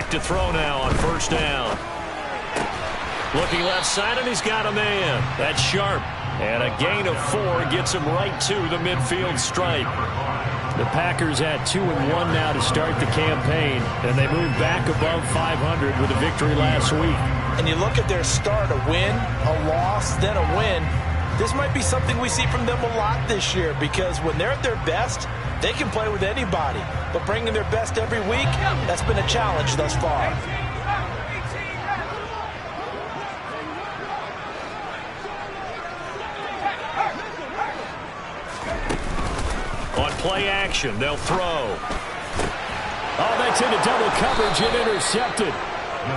back to throw now on first down. Looking left side, and he's got a man. That's sharp. And a gain of 4 gets him right to the midfield stripe. The Packers at 2-1 now to start the campaign, and they move back above 500 with a victory last week. And you look at their start, a win, a loss, then a win. This might be something we see from them a lot this year, because when they're at their best, they can play with anybody. But bringing their best every week, that's been a challenge thus far. On play action, they'll throw. Oh, that's into double coverage and intercepted.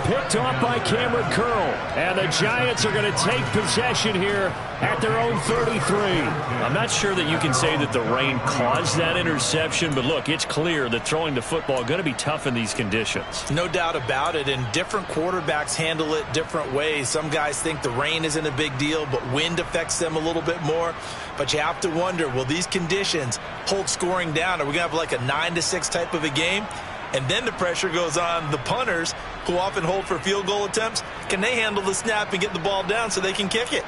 Picked off by Cameron Curl. And the Giants are going to take possession here at their own 33. I'm not sure that you can say that the rain caused that interception, but look, it's clear that throwing the football is going to be tough in these conditions. No doubt about it, and different quarterbacks handle it different ways. Some guys think the rain isn't a big deal, but wind affects them a little bit more. But you have to wonder, will these conditions hold scoring down? Are we going to have like a 9-6 type of a game? And then the pressure goes on the punters, who often hold for field goal attempts. Can they handle the snap and get the ball down so they can kick it?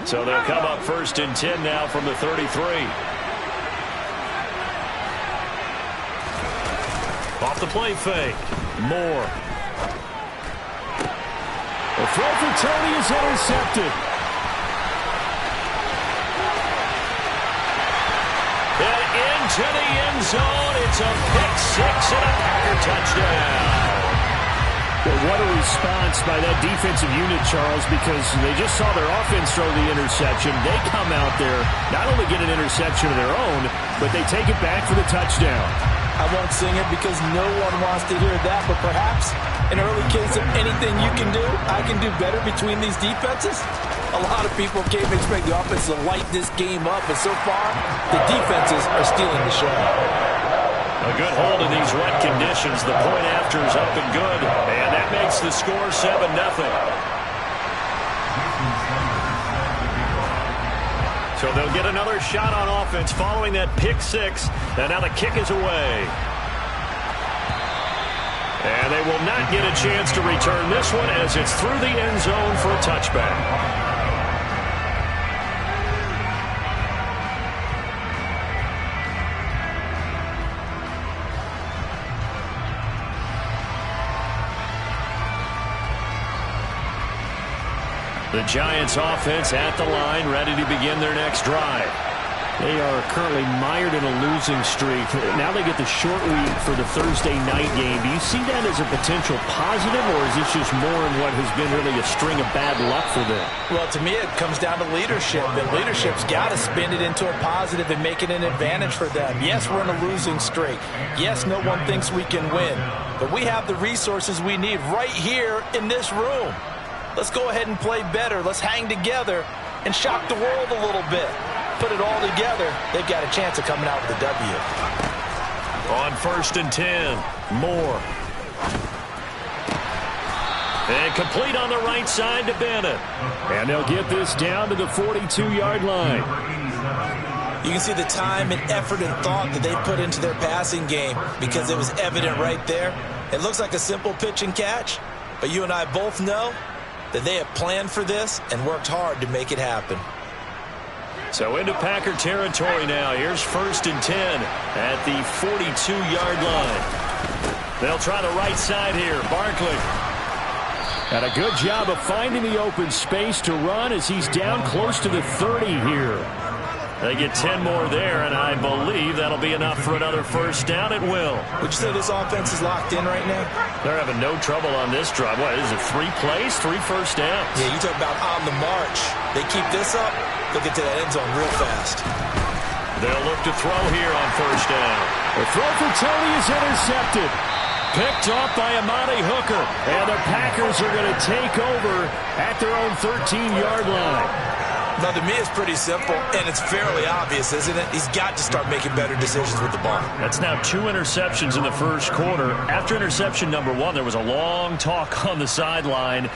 So they'll come up 1st and 10 now from the 33. Off the play fake. Moore. The throw for Tony is intercepted. And into the end zone. It's a pick-6 and a Packer touchdown. Well, what a response by that defensive unit, Charles, because they just saw their offense throw the interception. They come out there, not only get an interception of their own, but they take it back for the touchdown. I won't sing it because no one wants to hear that, but perhaps an early case of anything you can do, I can do better between these defenses. A lot of people came to expect the offense to light this game up, but so far, the defenses are stealing the show. A good hold in these wet conditions. The point after is up and good, and that makes the score 7-0. So they'll get another shot on offense following that pick-6, and now the kick is away. And they will not get a chance to return this one as it's through the end zone for a touchback. The Giants offense at the line, ready to begin their next drive. They are currently mired in a losing streak. Now they get the short week for the Thursday night game. Do you see that as a potential positive, or is this just more in what has been really a string of bad luck for them? Well, to me, it comes down to leadership. And leadership's got to spin it into a positive and make it an advantage for them. Yes, we're in a losing streak. Yes, no one thinks we can win. But we have the resources we need right here in this room. Let's go ahead and play better. Let's hang together and shock the world a little bit. Put it all together, they've got a chance of coming out with a W. On 1st and 10, Moore. And complete on the right side to Bennett. And they'll get this down to the 42-yard line. You can see the time and effort and thought that they put into their passing game because it was evident right there. It looks like a simple pitch and catch, but you and I both know that they have planned for this and worked hard to make it happen. So into Packer territory now. Here's 1st and 10 at the 42-yard line. They'll try the right side here. Barkley. Got a good job of finding the open space to run as he's down close to the 30 here. They get 10 more there, and I believe that'll be enough for another first down. It will. Would you say this offense is locked in right now? They're having no trouble on this drive. What, is it 3 plays, 3 first downs? Yeah, you talk about on the march. They keep this up, they'll get to that end zone real fast. They'll look to throw here on first down. The throw for Tony is intercepted. Picked off by Amani Hooker. And the Packers are going to take over at their own 13-yard line. Now, to me, it's pretty simple, and it's fairly obvious, isn't it? He's got to start making better decisions with the ball. That's now 2 interceptions in the first quarter. After interception number 1, there was a long talk on the sideline.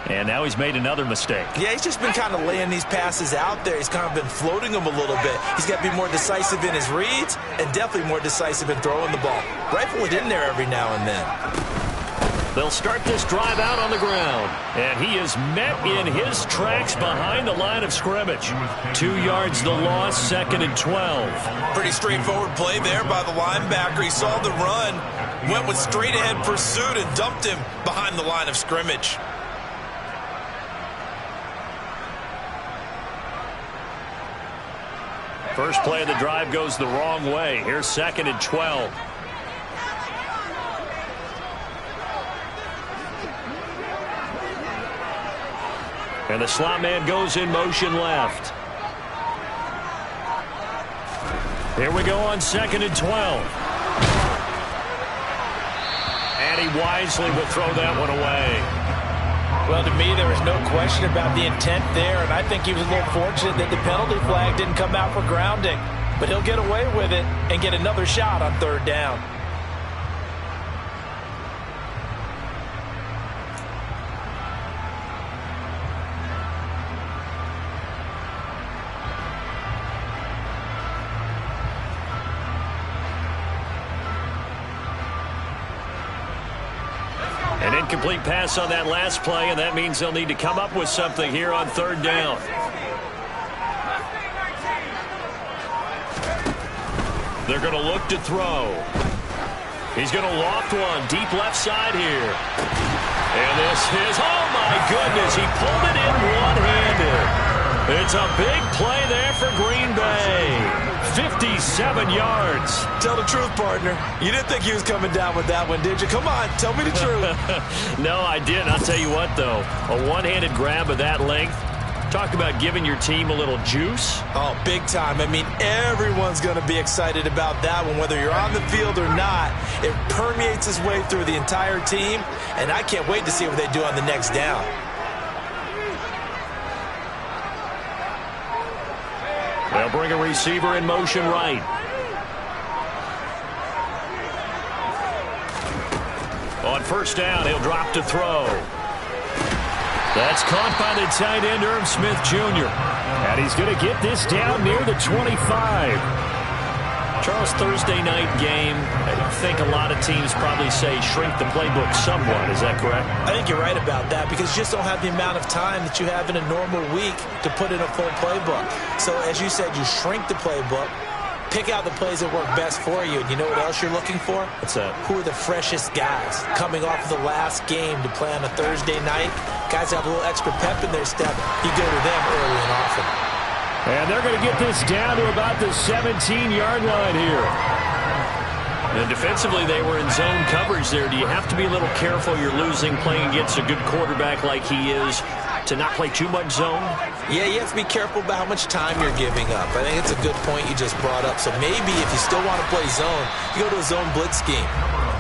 And now he's made another mistake. Yeah, he's just been kind of laying these passes out there. He's kind of been floating them a little bit. He's got to be more decisive in his reads and definitely more decisive in throwing the ball. Rifle it in there every now and then. They'll start this drive out on the ground. And he is met in his tracks behind the line of scrimmage. 2 yards the loss, 2nd and 12. Pretty straightforward play there by the linebacker. He saw the run, went with straight-ahead pursuit, and dumped him behind the line of scrimmage. First play of the drive goes the wrong way. Here's 2nd and 12. And the slot man goes in motion left. Here we go on 2nd and 12. And he wisely will throw that one away. Well, to me, there was no question about the intent there, and I think he was a little fortunate that the penalty flag didn't come out for grounding. But he'll get away with it and get another shot on 3rd down. An incomplete pass on that last play, and that means they'll need to come up with something here on 3rd down. They're going to look to throw. He's going to loft one deep left side here. And this is, oh my goodness, he pulled it in one-handed. It's a big play there for Green Bay. 57 yards. Tell the truth, partner. You didn't think he was coming down with that one, did you? Come on, tell me the truth. No, I didn't. I'll tell you what, though. A one-handed grab of that length. Talk about giving your team a little juice. Oh, big time. I mean, everyone's going to be excited about that one, whether you're on the field or not. It permeates his way through the entire team, and I can't wait to see what they do on the next down. They'll bring a receiver in motion right. On 1st down, he'll drop to throw. That's caught by the tight end, Irv Smith Jr. And he's going to get this down near the 25. Charles, Thursday night game, I think a lot of teams probably say shrink the playbook somewhat. Is that correct? I think you're right about that because you just don't have the amount of time that you have in a normal week to put in a full playbook. So, as you said, you shrink the playbook, pick out the plays that work best for you. And you know what else you're looking for? What's that? Who are the freshest guys coming off of the last game to play on a Thursday night? Guys have a little extra pep in their step. You go to them early and often. And they're going to get this down to about the 17-yard line here. And defensively, they were in zone coverage there. Do you have to be a little careful you're losing playing against a good quarterback like he is to not play too much zone? Yeah, you have to be careful about how much time you're giving up. I think it's a good point you just brought up. So maybe if you still want to play zone, you go to a zone blitz scheme.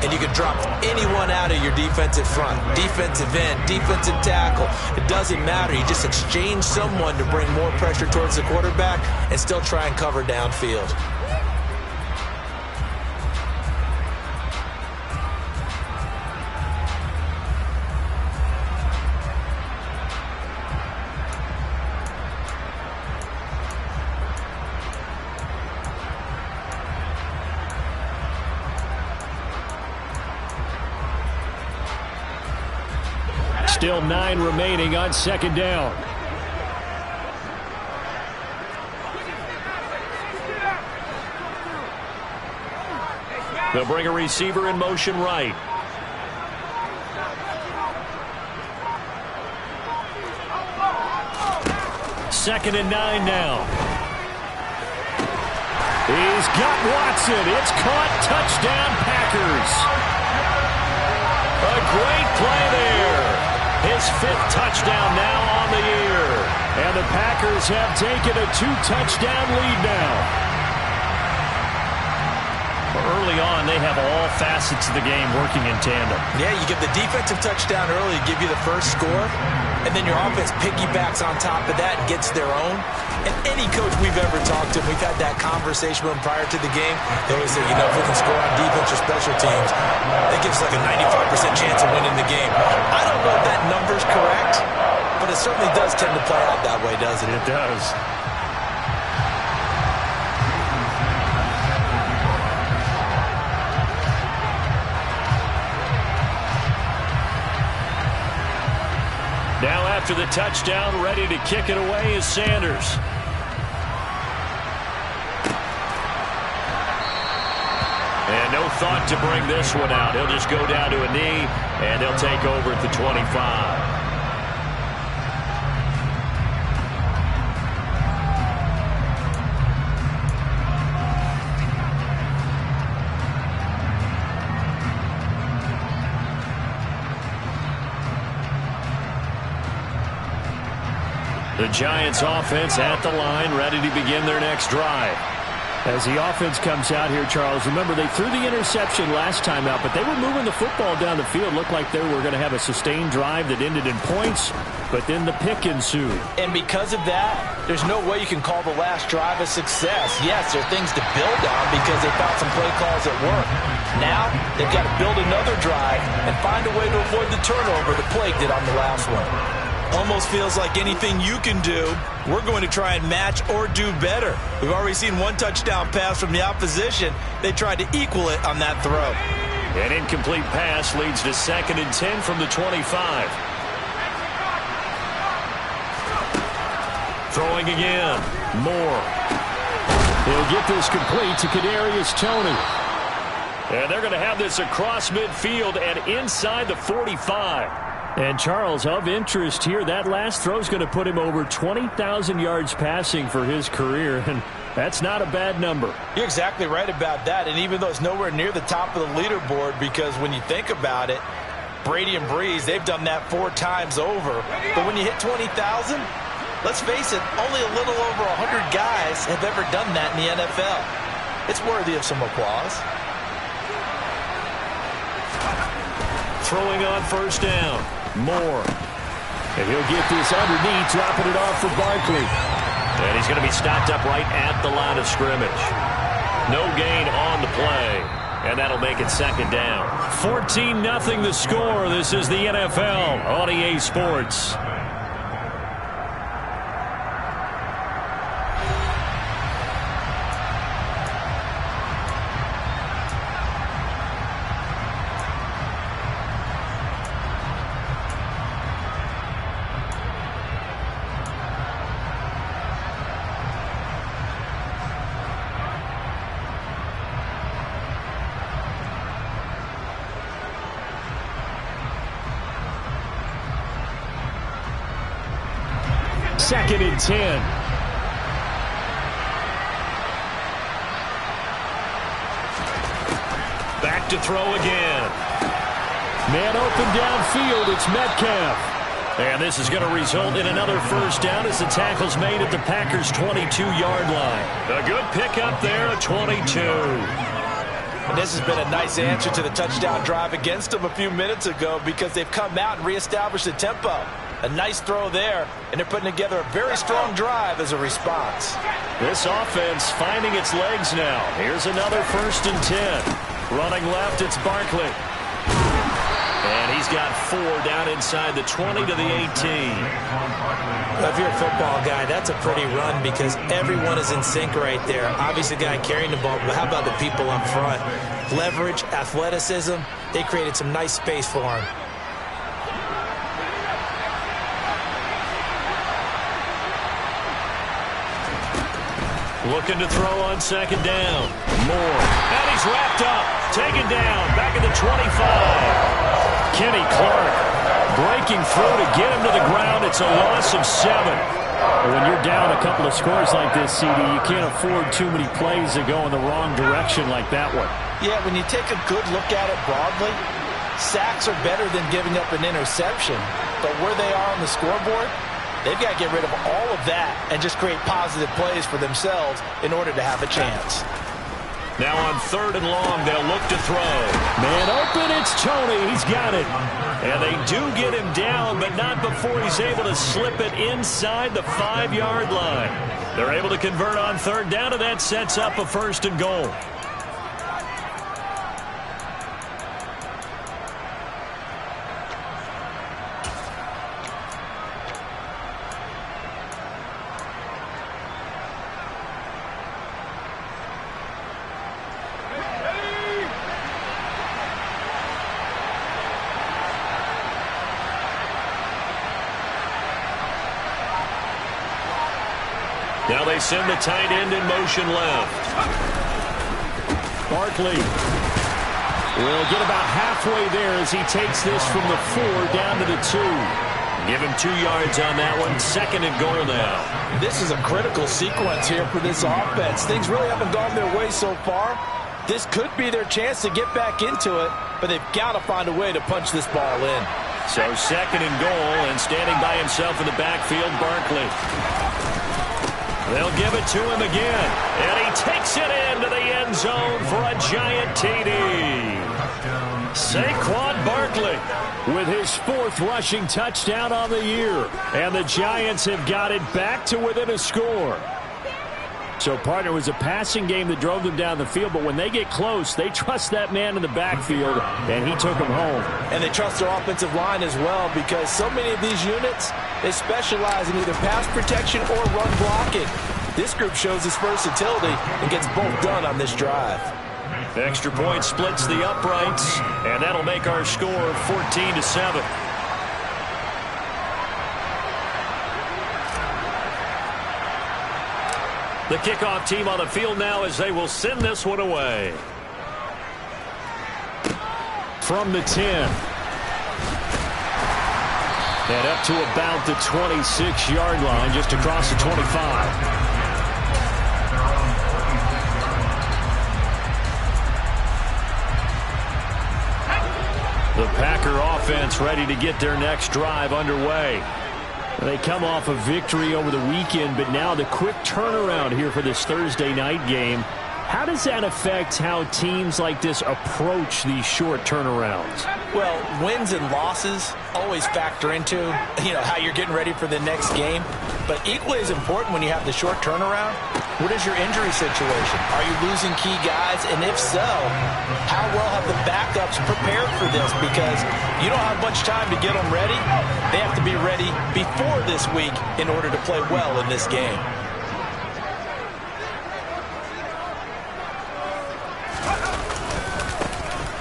And you can drop anyone out of your defensive front, defensive end, defensive tackle. It doesn't matter. You just exchange someone to bring more pressure towards the quarterback and still try and cover downfield. Still 9 remaining on 2nd down. They'll bring a receiver in motion right. Second and 9 now. He's got Watson. It's caught. Touchdown, Packers. A great play there. His 5th touchdown now on the year. And the Packers have taken a 2-touchdown lead now. Early on, they have all facets of the game working in tandem. Yeah, you give the defensive touchdown early, give you the first score, and then your offense piggybacks on top of that and gets their own. And any coach we've ever talked to, we've had that conversation with them prior to the game. They always say, you know, if we can score on defense or special teams, that gives us like a 95% chance of winning the game. I don't know if that number's correct, but it certainly does tend to play out that way, doesn't it? It does. Now after the touchdown, ready to kick it away is Sanders. And no thought to bring this one out. He'll just go down to a knee, and he'll take over at the 25. The Giants offense at the line, ready to begin their next drive. As the offense comes out here, Charles, remember they threw the interception last time out, but they were moving the football down the field. Looked like they were going to have a sustained drive that ended in points, but then the pick ensued. And because of that, there's no way you can call the last drive a success. Yes, there are things to build on because they found some play calls that work. Now, they've got to build another drive and find a way to avoid the turnover that plagued it on the last one. Almost feels like anything you can do, we're going to try and match or do better. We've already seen one touchdown pass from the opposition. They tried to equal it on that throw. An incomplete pass leads to 2nd and 10 from the 25. Throwing again. Moore. He'll get this complete to Kadarius Toney. And they're going to have this across midfield and inside the 45. And Charles, of interest here, that last throw is going to put him over 20,000 yards passing for his career, and that's not a bad number. You're exactly right about that, and even though it's nowhere near the top of the leaderboard, because when you think about it, Brady and Breeze, they've done that 4 times over. But when you hit 20,000, let's face it, only a little over 100 guys have ever done that in the NFL. It's worthy of some applause. Throwing on first down. Moore. And he'll get this underneath, dropping it off for Barkley. And he's going to be stopped up right at the line of scrimmage. No gain on the play. And that'll make it 2nd down. 14-0 the score. This is the NFL on EA Sports. Second and 10. Back to throw again. Man open downfield. It's Metcalf. And this is going to result in another first down as the tackle's made at the Packers' 22-yard line. A good pickup there, a 22. And this has been a nice answer to the touchdown drive against them a few minutes ago because they've come out and reestablished the tempo. A nice throw there, and they're putting together a very strong drive as a response. This offense finding its legs now. Here's another 1st and 10. Running left, it's Barkley. And he's got 4 down inside the 20 to the 18. Well, if you're a football guy, that's a pretty run because everyone is in sync right there. Obviously, the guy carrying the ball, but how about the people up front? Leverage, athleticism, they created some nice space for him. Looking to throw on 2nd down. Moore. And he's wrapped up. Taken down. Back at the 25. Kenny Clark breaking through to get him to the ground. It's a loss of 7. When you're down a couple of scores like this, CD, you can't afford too many plays that go in the wrong direction like that one. Yeah, when you take a good look at it broadly, sacks are better than giving up an interception. But where they are on the scoreboard, they've got to get rid of all of that and just create positive plays for themselves in order to have a chance. Now on 3rd and long, they'll look to throw. Man open, it's Toney. He's got it. And they do get him down, but not before he's able to slip it inside the 5-yard line. They're able to convert on 3rd down, and that sets up a 1st and goal. Now they send the tight end in motion left. Barkley will get about halfway there as he takes this from the 4 down to the 2. Give him 2 yards on that one. 2nd and goal now. This is a critical sequence here for this offense. Things really haven't gone their way so far. This could be their chance to get back into it, but they've got to find a way to punch this ball in. So 2nd and goal, and standing by himself in the backfield, Barkley. They'll give it to him again, and he takes it into the end zone for a giant TD. Saquon Barkley with his 4th rushing touchdown on the year, and the Giants have got it back to within a score. So, partner, it was a passing game that drove them down the field, but when they get close, they trust that man in the backfield, and he took them home. And they trust their offensive line as well, because so many of these units, they specialize in either pass protection or run blocking. This group shows its versatility and gets both done on this drive. Extra point splits the uprights, and that'll make our score 14-7. The kickoff team on the field now as they will send this one away. From the 10. And up to about the 26-yard line, just across the 25. The Packer offense ready to get their next drive underway. They come off a victory over the weekend, but now the quick turnaround here for this Thursday night game. How does that affect how teams like this approach these short turnarounds? Well, wins and losses always factor into, how you're getting ready for the next game. But equally as important when you have the short turnaround, what is your injury situation? Are you losing key guys? And if so, how well have the backups prepared for this? Because you don't have much time to get them ready. They have to be ready before this week in order to play well in this game.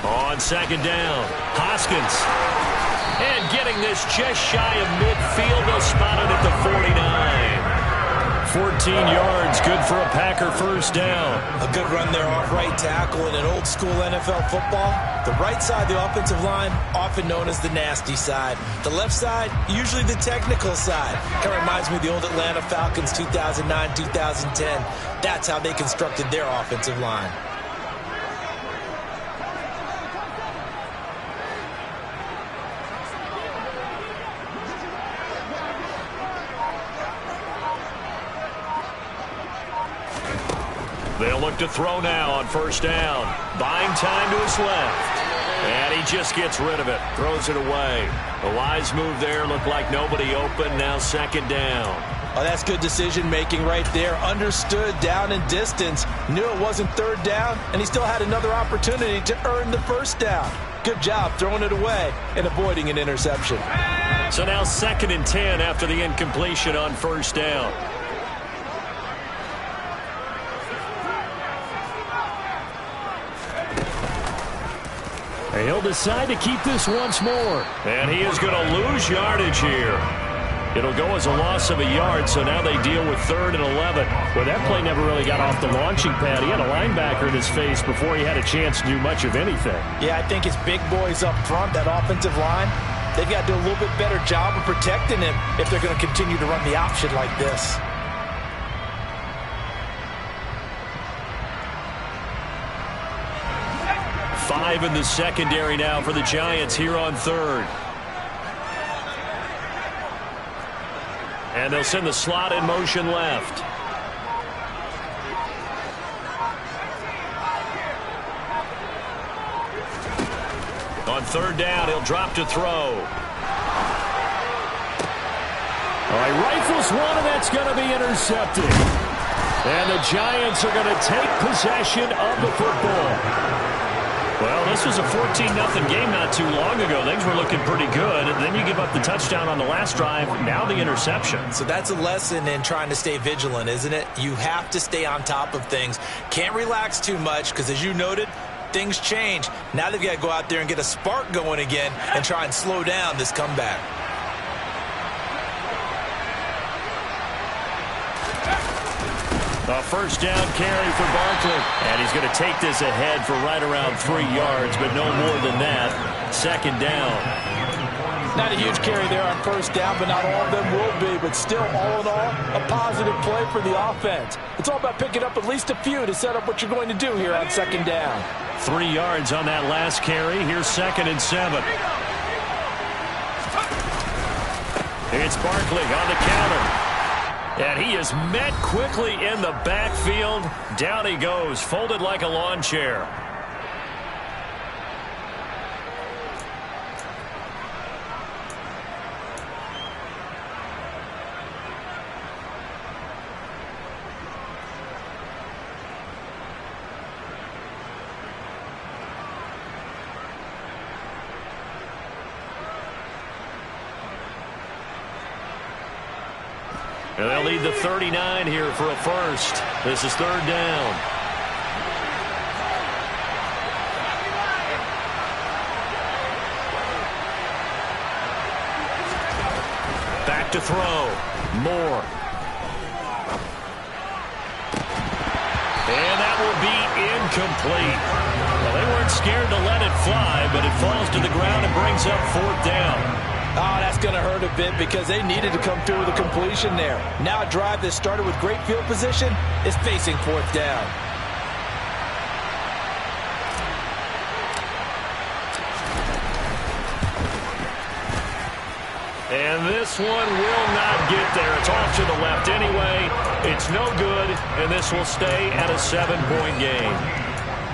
On 2nd down, Hoskins. And getting this just shy of midfield, they'll spot it at the 49. 14 yards, good for a Packer first down. A good run there off right tackle in an old school NFL football. The right side, the offensive line, often known as the nasty side. The left side, usually the technical side. Kind of reminds me of the old Atlanta Falcons 2009-2010. That's how they constructed their offensive line. They'll look to throw now on first down. Buying time to his left. And he just gets rid of it. Throws it away. A wise move there. Looked like nobody open. Now 2nd down. Oh, that's good decision-making right there. Understood down and distance. Knew it wasn't 3rd down, and he still had another opportunity to earn the 1st down. Good job throwing it away and avoiding an interception. So now 2nd and 10 after the incompletion on first down. He'll decide to keep this once more. And he is going to lose yardage here. It'll go as a loss of a yard, so now they deal with 3rd and 11. Well, that play never really got off the launching pad. He had a linebacker in his face before he had a chance to do much of anything. Yeah, I think his big boys up front, that offensive line, they've got to do a little bit better job of protecting him if they're going to continue to run the option like this. Five in the secondary now for the Giants here on 3rd. And they'll send the slot in motion left. On 3rd down, he'll drop to throw. All right, rifles one, and that's going to be intercepted. And the Giants are going to take possession of the football. Well, this was a 14-0 game not too long ago. Things were looking pretty good. And then you give up the touchdown on the last drive. Now the interception. So that's a lesson in trying to stay vigilant, isn't it? You have to stay on top of things. Can't relax too much because, as you noted, things change. Now they've got to go out there and get a spark going again and try and slow down this comeback. A first down carry for Barkley. And he's going to take this ahead for right around 3 yards, but no more than that. Second down. Not a huge carry there on first down, but not all of them will be. But still, all in all, a positive play for the offense. It's all about picking up at least a few to set up what you're going to do here on second down. 3 yards on that last carry. Here's 2nd and 7. It's Barkley on the counter. And he is met quickly in the backfield. Down he goes, folded like a lawn chair. And they'll lead the 39 here for a first. This is 3rd down. Back to throw. Moore. And that will be incomplete. Well, they weren't scared to let it fly, but it falls to the ground and brings up 4th down. Oh, that's going to hurt a bit because they needed to come through with a completion there. Now a drive that started with great field position is facing 4th down. And this one will not get there. It's off to the left anyway. It's no good, and this will stay at a 7-point game.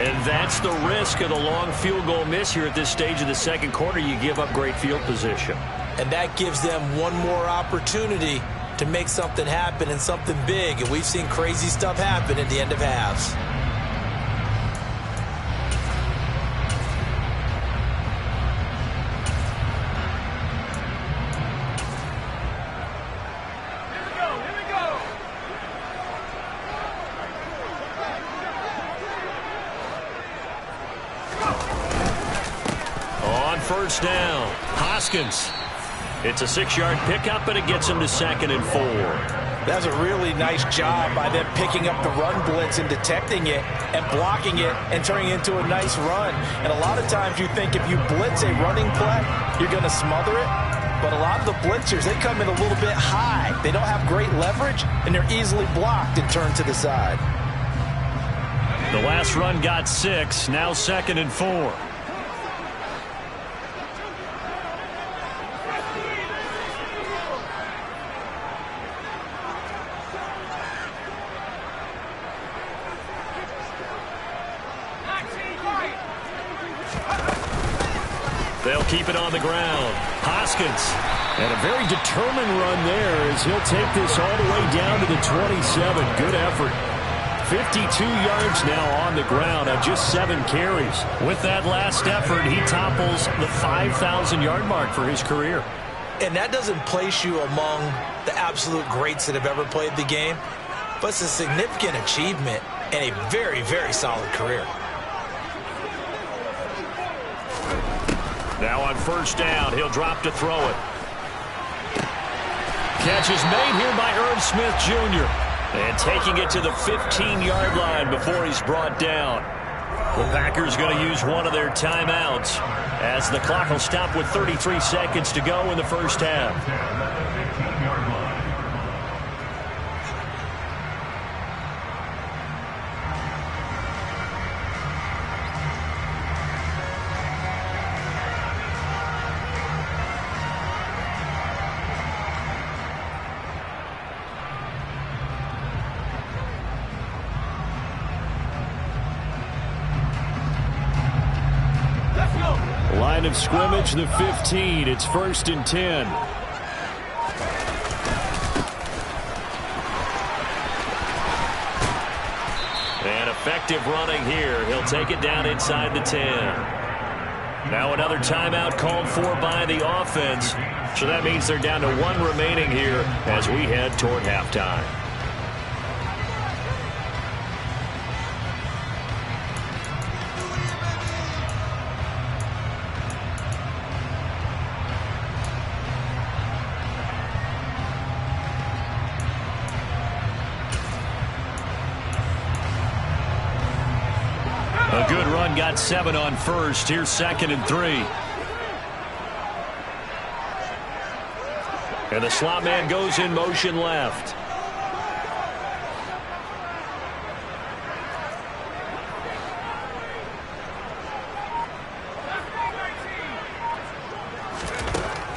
And that's the risk of the long field goal miss here at this stage of the second quarter. You give up great field position. And that gives them one more opportunity to make something happen and something big. And we've seen crazy stuff happen at the end of halves. First down. Hoskins. It's a 6-yard pickup, and it gets him to 2nd and 4. That's a really nice job by them picking up the run blitz and detecting it and blocking it and turning it into a nice run. And a lot of times you think if you blitz a running play, you're going to smother it. But a lot of the blitzers, they come in a little bit high. They don't have great leverage, and they're easily blocked and turned to the side. The last run got 6. Now 2nd and 4. They'll keep it on the ground. Hoskins. And a very determined run there as he'll take this all the way down to the 27. Good effort. 52 yards now on the ground on just 7 carries. With that last effort, he topples the 5,000-yard mark for his career. And that doesn't place you among the absolute greats that have ever played the game, but it's a significant achievement and a very, very solid career. Now on first down, he'll drop to throw it. Catch is made here by Irv Smith Jr. And taking it to the 15-yard line before he's brought down. The Packers going to use one of their timeouts as the clock will stop with 33 seconds to go in the first half. Line of scrimmage, the 15. It's 1st and 10. And effective running here. He'll take it down inside the 10. Now another timeout called for by the offense. So that means they're down to 1 remaining here as we head toward halftime. run, got 7 on first. Here's 2nd and 3. And the slot man goes in motion left.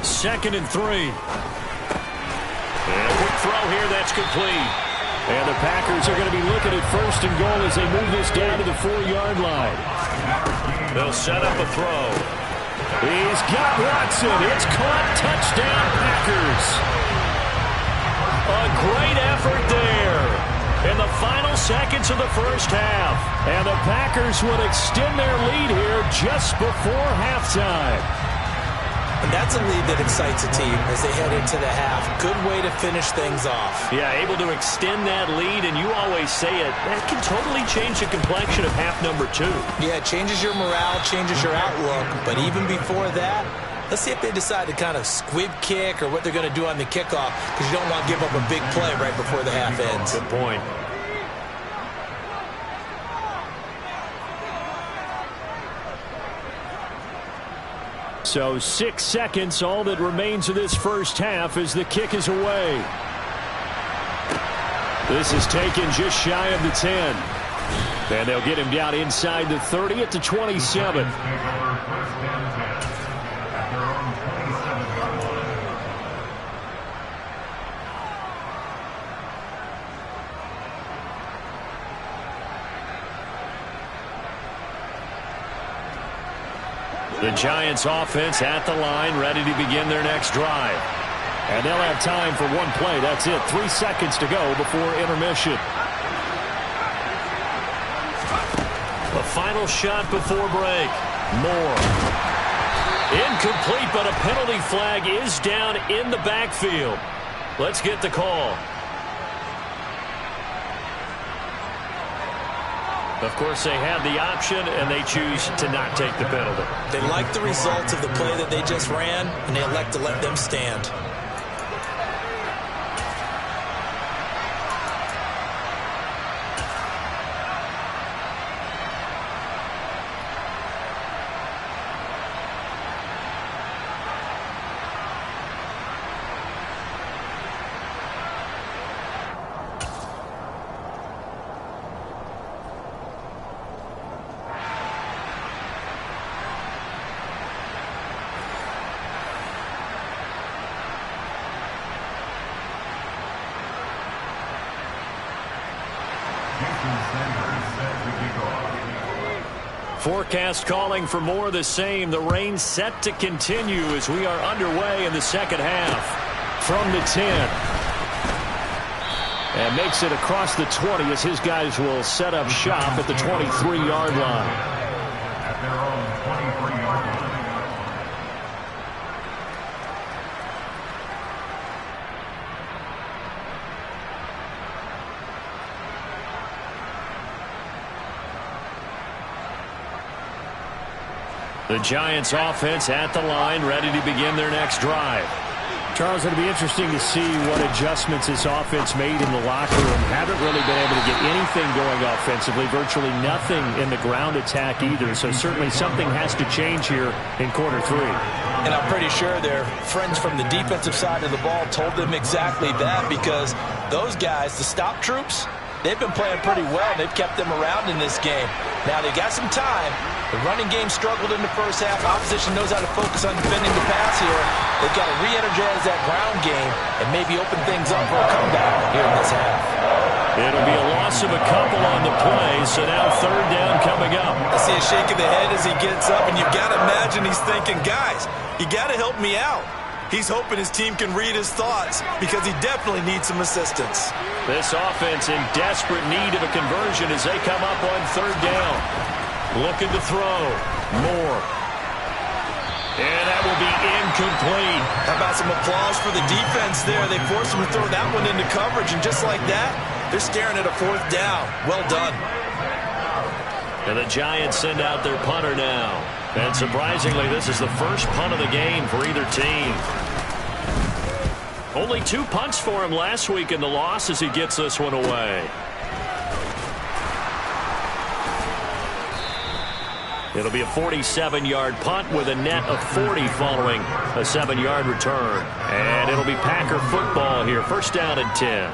Second and 3. And a quick throw here, that's complete. And the Packers are going to be looking at 1st and goal as they move this down to the 4-yard line. They'll set up a throw. He's got Watson. It's caught. Touchdown, Packers. A great effort there in the final seconds of the first half. And the Packers would extend their lead here just before halftime. And that's a lead that excites a team as they head into the half. Good way to finish things off. Yeah, able to extend that lead, and you always say it, that can totally change the complexion of half number 2. Yeah, it changes your morale, changes your outlook. But even before that, let's see if they decide to kind of squib kick or what they're going to do on the kickoff, because you don't want to give up a big play right before the half ends. Good point. So 6 seconds, all that remains of this first half as the kick is away. This is taken just shy of the 10. And they'll get him down inside the 30 at the 27. The Giants offense at the line, ready to begin their next drive. And they'll have time for one play. That's it. 3 seconds to go before intermission. The final shot before break. Moore. Incomplete, but a penalty flag is down in the backfield. Let's get the call. Of course, they had the option, and they choose to not take the penalty. They like the results of the play that they just ran, and they elect to let them stand. Forecast calling for more of the same. The rain set to continue as we are underway in the second half. From the 10. And makes it across the 20 as his guys will set up shop at the 23-yard line. At their own 23-yard line. The Giants offense at the line, ready to begin their next drive. Charles, it'll be interesting to see what adjustments this offense made in the locker room. Haven't really been able to get anything going offensively, virtually nothing in the ground attack either. So certainly something has to change here in quarter 3. And I'm pretty sure their friends from the defensive side of the ball told them exactly that, because those guys, the stop troops, they've been playing pretty well. They've kept them around in this game. Now they got some time. The running game struggled in the first half. Opposition knows how to focus on defending the pass here. They've got to re-energize that ground game and maybe open things up for a comeback here in this half. It'll be a loss of a couple on the play, so now 3rd down coming up. I see a shake of the head as he gets up, and you've got to imagine he's thinking, guys, you got to help me out. He's hoping his team can read his thoughts because he definitely needs some assistance. This offense in desperate need of a conversion as they come up on 3rd down. Looking to throw. Moore. And that will be incomplete. How about some applause for the defense there? They forced him to throw that one into coverage, and just like that, they're staring at a 4th down. Well done. And the Giants send out their punter now. And surprisingly, this is the first punt of the game for either team. Only 2 punts for him last week in the loss as he gets this one away. It'll be a 47-yard punt with a net of 40 following a 7-yard return. And it'll be Packer football here. First down and 10.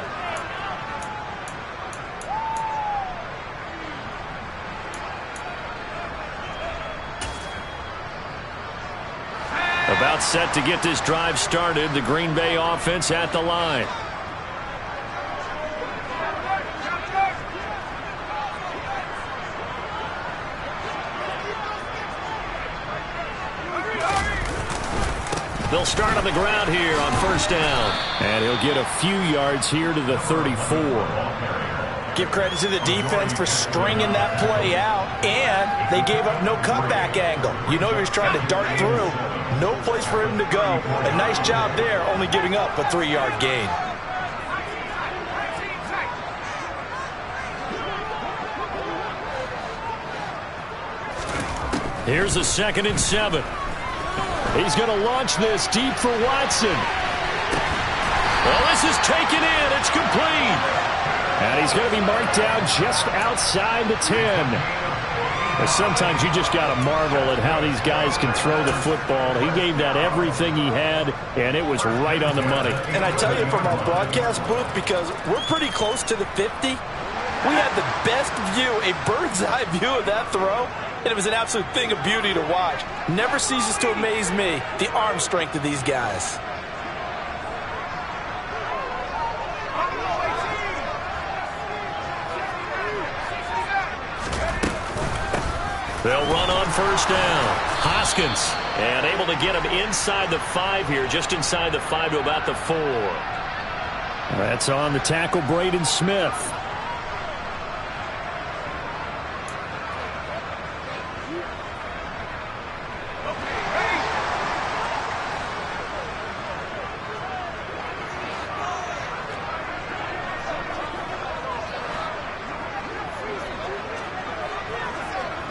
About set to get this drive started. The Green Bay offense at the line. They'll start on the ground here on first down. And he'll get a few yards here to the 34. Give credit to the defense for stringing that play out, and they gave up no cutback angle. You know he was trying to dart through. No place for him to go. A nice job there, only giving up a 3-yard gain. Here's a 2nd and 7. He's going to launch this deep for Watson. Well, this is taken in. It's complete. And he's going to be marked down just outside the 10. Sometimes you just got to marvel at how these guys can throw the football. He gave that everything he had, and it was right on the money. And I tell you from our broadcast booth, because we're pretty close to the 50, we had the best view, a bird's-eye view of that throw, and it was an absolute thing of beauty to watch. Never ceases to amaze me, the arm strength of these guys. They'll run on first down. Hoskins, and able to get him inside the 5 here, just inside the 5 to about the 4. That's on the tackle, Braden Smith.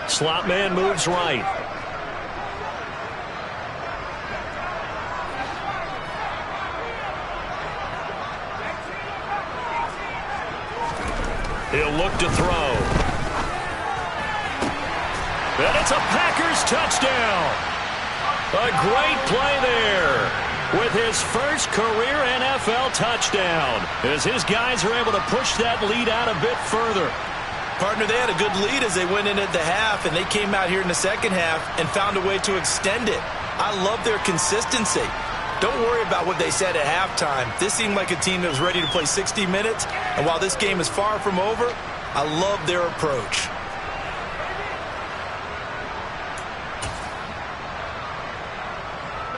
Slot man moves right. He'll look to throw. And it's a Packers touchdown. A great play there with his first career NFL touchdown, as his guys are able to push that lead out a bit further. Partner, they had a good lead as they went in at the half, and they came out here in the second half and found a way to extend it. I love their consistency. Don't worry about what they said at halftime. This seemed like a team that was ready to play 60 minutes, and while this game is far from over, I love their approach.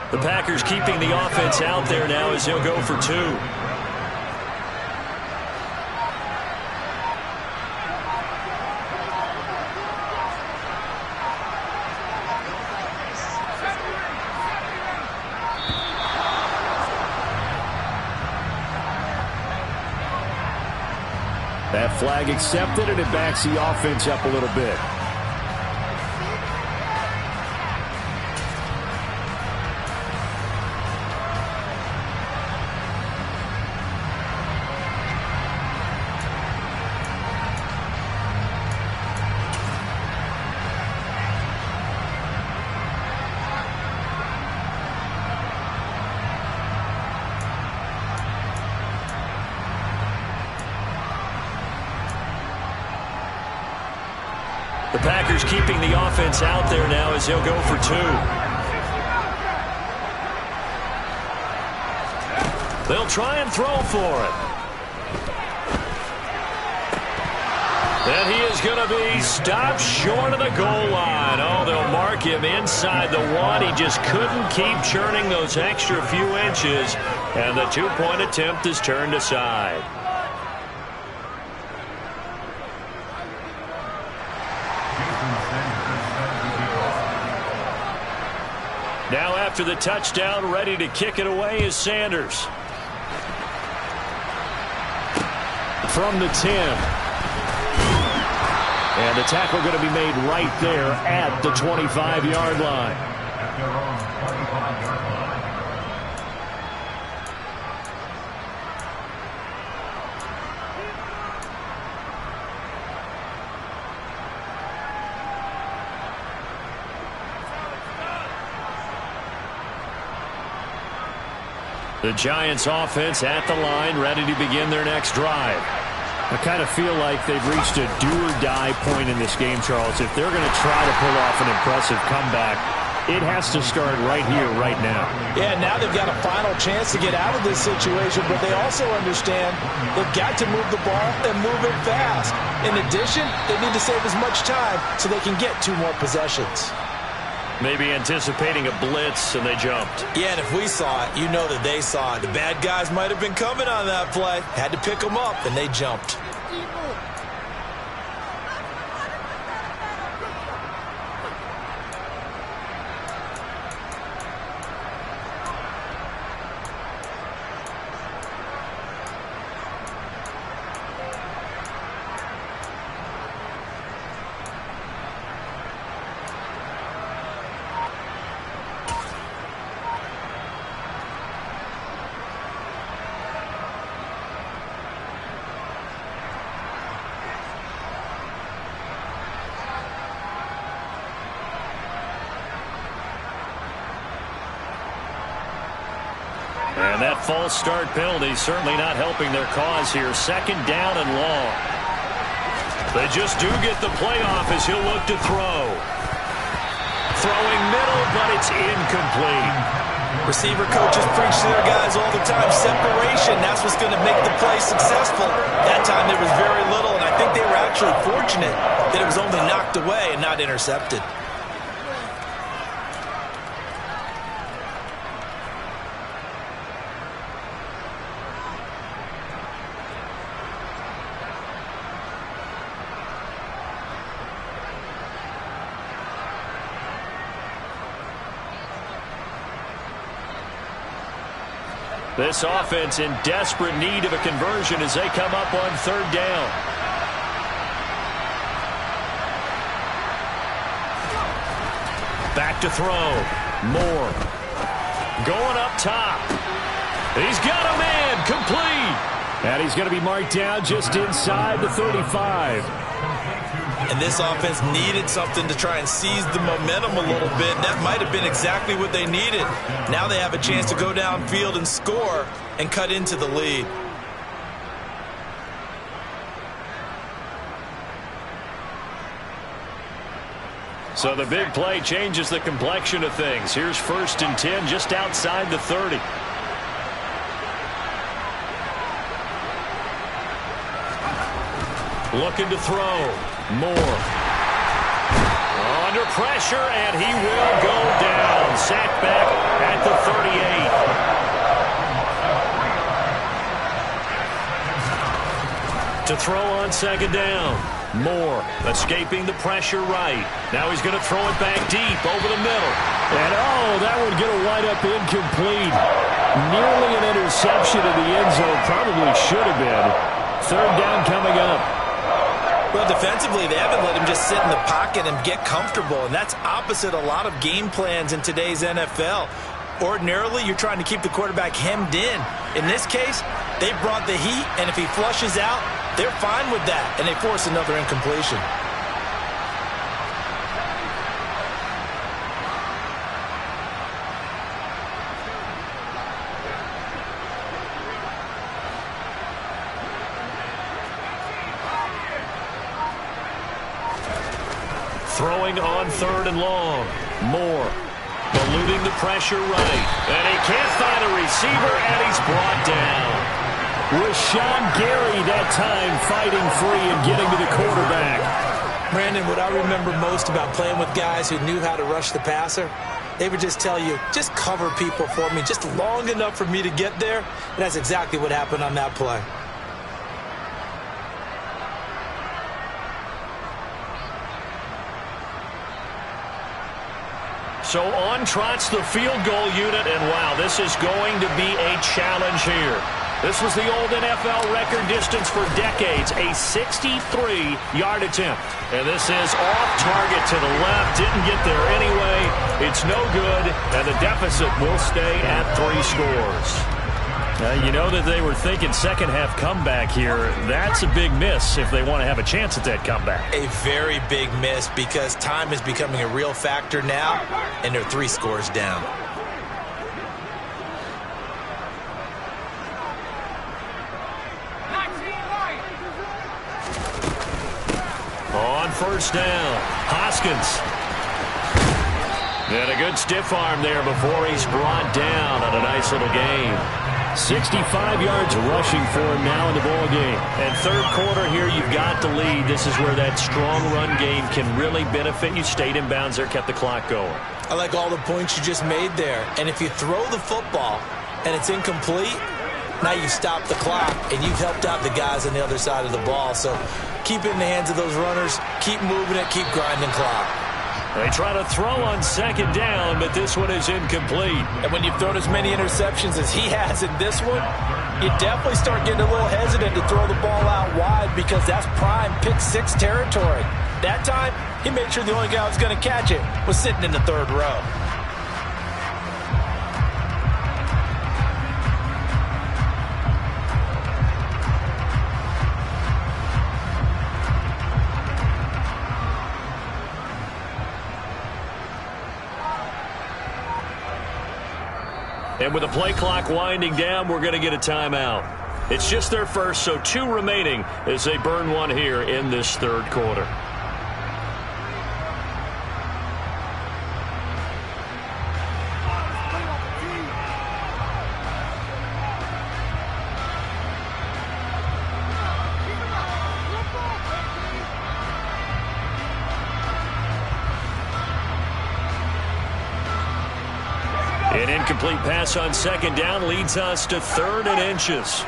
The Packers keeping the offense out there now as he'll go for 2. That flag accepted, and it backs the offense up a little bit. The Packers keeping the offense out there now as he'll go for 2. They'll try and throw for it. And he is going to be stopped short of the goal line. Oh, they'll mark him inside the 1. He just couldn't keep churning those extra few inches, and the 2-point attempt is turned aside. Now after the touchdown, ready to kick it away is Sanders. From the 10. And the tackle going to be made right there at the 25-yard line. At their own 25-yard line. The Giants offense at the line, ready to begin their next drive. I kind of feel like they've reached a do-or-die point in this game, Charles. If they're going to try to pull off an impressive comeback, it has to start right here, right now. Yeah, now they've got a final chance to get out of this situation, but they also understand they've got to move the ball and move it fast. In addition, they need to save as much time so they can get 2 more possessions. Maybe anticipating a blitz, and they jumped. Yeah, and if we saw it, you know that they saw it. The bad guys might have been coming on that play. Had to pick them up, and they jumped. And that false start penalty certainly not helping their cause here. 2nd down and long. They just do get the playoff as he'll look to throw. Throwing middle, but it's incomplete. Receiver coaches preach to their guys all the time. Separation, that's what's going to make the play successful. That time there was very little, and I think they were actually fortunate that it was only knocked away and not intercepted. This offense in desperate need of a conversion as they come up on 3rd down. Back to throw. Moore. Going up top. He's got a man. Complete. And he's going to be marked down just inside the 35. And this offense needed something to try and seize the momentum a little bit. That might have been exactly what they needed. Now they have a chance to go downfield and score and cut into the lead. So the big play changes the complexion of things. Here's 1st and 10 just outside the 30. Looking to throw. Moore. Under pressure, and he will go down. Sacked back at the 38. To throw on 2nd down. Moore escaping the pressure right. Now he's going to throw it back deep over the middle. And, that would get a wide up incomplete. Nearly an interception in the end zone. Probably should have been. 3rd down coming up. Well, defensively, they haven't let him just sit in the pocket and get comfortable, and that's opposite a lot of game plans in today's NFL. Ordinarily, you're trying to keep the quarterback hemmed in. In this case, they brought the heat, and if he flushes out, they're fine with that, and they force another incompletion. Throwing on 3rd and long. Moore eluding the pressure right. And he can't find a receiver, and he's brought down. Rashawn Gary that time fighting free and getting to the quarterback. Brandon, what I remember most about playing with guys who knew how to rush the passer, they would just tell you, just cover people for me just long enough for me to get there. And that's exactly what happened on that play. So on trots the field goal unit, and wow, this is going to be a challenge here. This was the old NFL record distance for decades, a 63-yard attempt. And this is off target to the left, didn't get there anyway. It's no good, and the deficit will stay at 3 scores. You know that they were thinking second-half comeback here. That's a big miss if they want to have a chance at that comeback. A very big miss because time is becoming a real factor now, and they're 3 scores down. On first down, Hoskins. And a good stiff arm there before he's brought down on a nice little gain. 65 yards rushing for him now in the ball game. And third quarter here, you've got to lead. This is where that strong run game can really benefit you. Stayed in bounds there, kept the clock going. I like all the points you just made there. And if you throw the football and it's incomplete, now you stop the clock and you've helped out the guys on the other side of the ball. So keep it in the hands of those runners. Keep moving it. Keep grinding clock. They try to throw on second down, but this one is incomplete. And when you've thrown as many interceptions as he has in this one, you definitely start getting a little hesitant to throw the ball out wide because that's prime pick-6 territory. That time, he made sure the only guy who was going to catch it was sitting in the third row. And with the play clock winding down, we're going to get a timeout. It's just their first, so 2 remaining as they burn one here in this third quarter. An incomplete pass on second down leads us to 3rd and inches.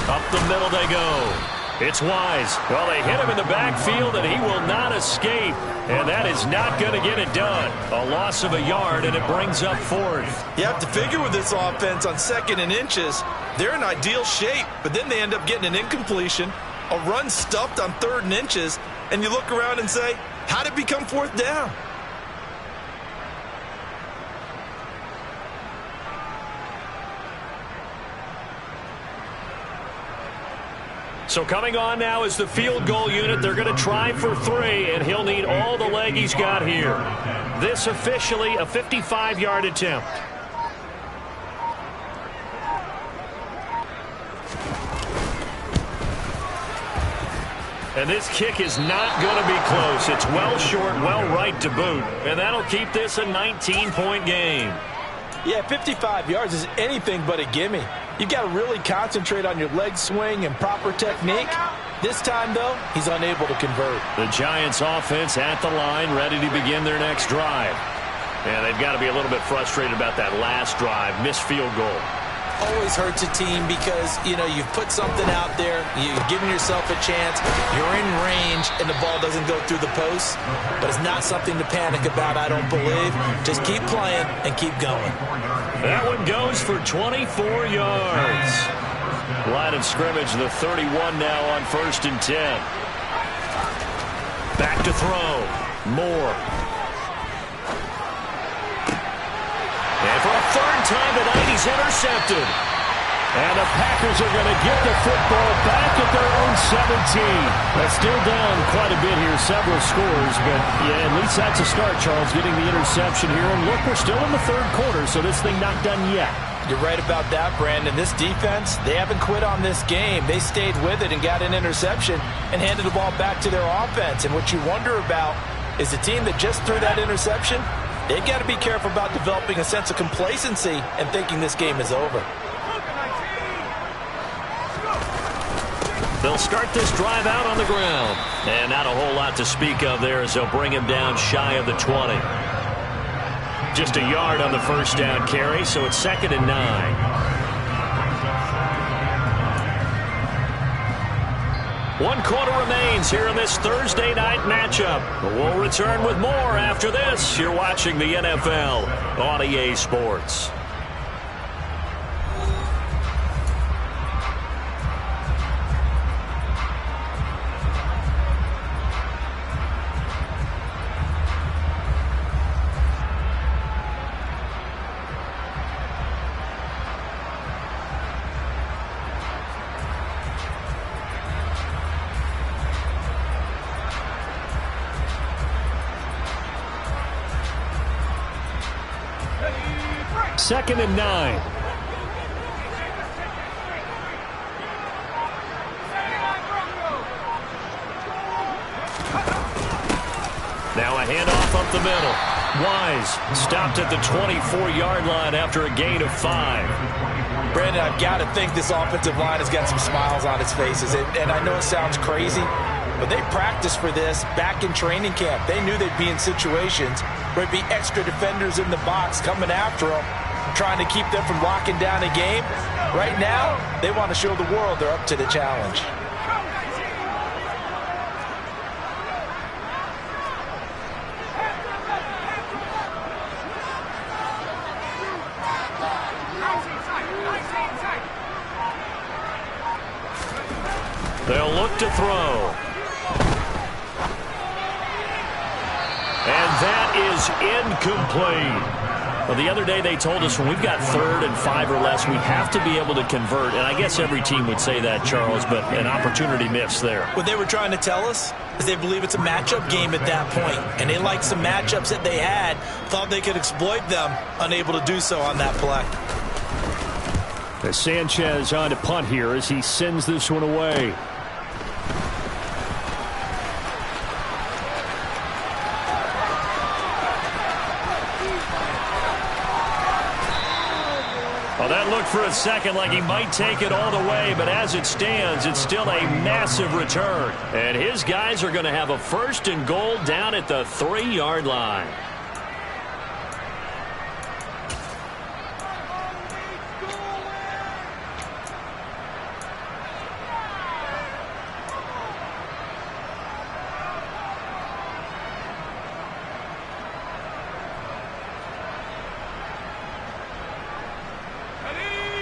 Up the middle they go. It's Wise. Well, they hit him in the backfield, and he will not escape. And that is not going to get it done. A loss of a yard, and it brings up 4th. You have to figure with this offense on 2nd and inches, they're in ideal shape, but then they end up getting an incompletion, a run stuffed on 3rd and inches, and you look around and say, how did it become 4th down? So coming on now is the field goal unit. They're going to try for 3, and he'll need all the leg he's got here. This officially a 55-yard attempt. And this kick is not going to be close. It's well short, well right to boot. And that'll keep this a 19-point game. Yeah, 55 yards is anything but a gimme. You've got to really concentrate on your leg swing and proper technique. This time, though, he's unable to convert. The Giants offense at the line, ready to begin their next drive. And they've got to be a little bit frustrated about that last drive, missed field goal. Always hurts a team because, you know, you've put something out there, you've given yourself a chance, you're in range, and the ball doesn't go through the post. But it's not something to panic about, I don't believe. Just keep playing and keep going. That one goes for 24 yards. Line of scrimmage, the 31 now on 1st and 10. Back to throw. Moore. And for a 3rd time tonight, he's intercepted. And the Packers are going to get the football back at their own 17. That's still down quite a bit here, several scores. But, yeah, at least that's a start, Charles, getting the interception here. And look, we're still in the 3rd quarter, so this thing not done yet. You're right about that, Brandon. This defense, they haven't quit on this game. They stayed with it and got an interception and handed the ball back to their offense. And what you wonder about is the team that just threw that interception, they've got to be careful about developing a sense of complacency and thinking this game is over. They'll start this drive out on the ground. And not a whole lot to speak of there as they'll bring him down shy of the 20. Just a yard on the first down carry, so it's 2nd and 9. One quarter remains here in this Thursday night matchup. We'll return with more after this. You're watching the NFL on EA Sports. Second and 9. the middle. Wise stopped at the 24-yard line after a gain of 5. Brandon, I've got to think this offensive line has got some smiles on its faces. And I know it sounds crazy, but they practiced for this back in training camp. They knew they'd be in situations where there'd be extra defenders in the box coming after them, trying to keep them from locking down a game. Right now, they want to show the world they're up to the challenge. They'll look to throw. And that is incomplete. Well, the other day they told us when we've got 3rd and 5 or less, we have to be able to convert. And I guess every team would say that, Charles, but an opportunity missed there. What they were trying to tell us is they believe it's a matchup game at that point. And they liked some matchups that they had, thought they could exploit them, unable to do so on that play. As Sanchez on to punt here as he sends this one away. Well, that looked for a second like he might take it all the way, but as it stands, it's still a massive return. And his guys are going to have a 1st and goal down at the 3-yard line.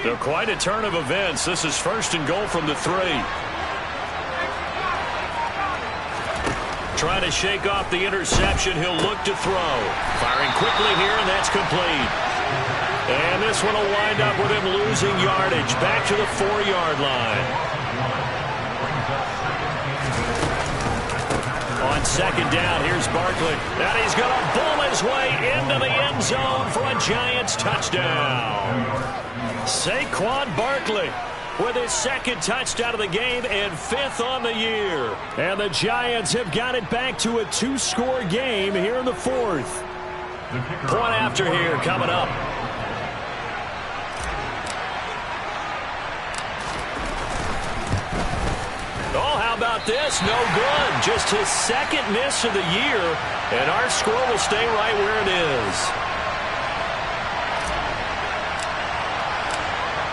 So quite a turn of events. This is 1st and goal from the 3. Trying to shake off the interception. He'll look to throw. Firing quickly here, and that's complete. And this one will wind up with him losing yardage. Back to the 4-yard line. On 2nd down, here's Barkley. And he's going to bowl his way into the end zone for a Giants touchdown. Saquon Barkley with his 2nd touchdown of the game and 5th on the year. And the Giants have got it back to a 2-score game here in the 4th. Point after here coming up. Oh, how about this? No good. Just his 2nd miss of the year, and our score will stay right where it is.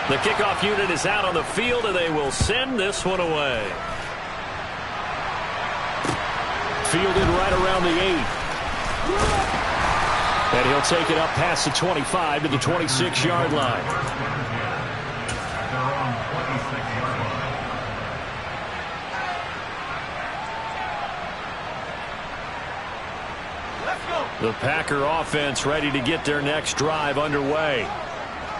The kickoff unit is out on the field, and they will send this one away. Fielded right around the 8. And he'll take it up past the 25 to the 26-yard line. The Packer offense ready to get their next drive underway.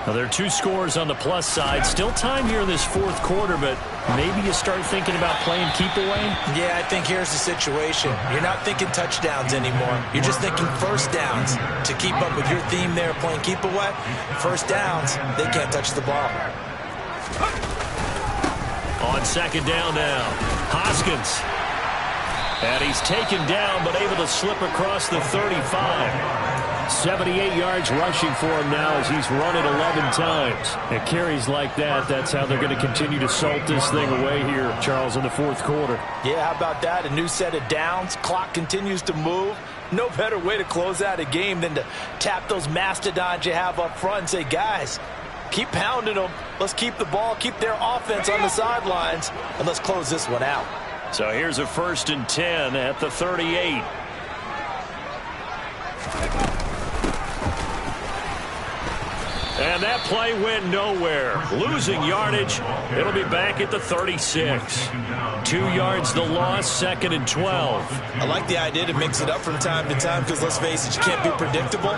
Now, there are 2 scores on the plus side. Still time here in this 4th quarter, but maybe you start thinking about playing keep away? Yeah, I think here's the situation. You're not thinking touchdowns anymore. You're just thinking 1st downs. To keep up with your theme there, playing keep away, 1st downs, they can't touch the ball. On 2nd down now, Hoskins. And he's taken down, but able to slip across the 35. 78 yards rushing for him now as he's run it 11 times. And carries like that, that's how they're going to continue to salt this thing away here, Charles, in the 4th quarter. Yeah, how about that? A new set of downs. Clock continues to move. No better way to close out a game than to tap those mastodons you have up front and say, guys, keep pounding them. Let's keep the ball, keep their offense on the sidelines, and let's close this one out. So here's a 1st and 10 at the 38. And that play went nowhere. Losing yardage. It'll be back at the 36. 2 yards the loss, 2nd and 12. I like the idea to mix it up from time to time because, let's face it, you can't be predictable.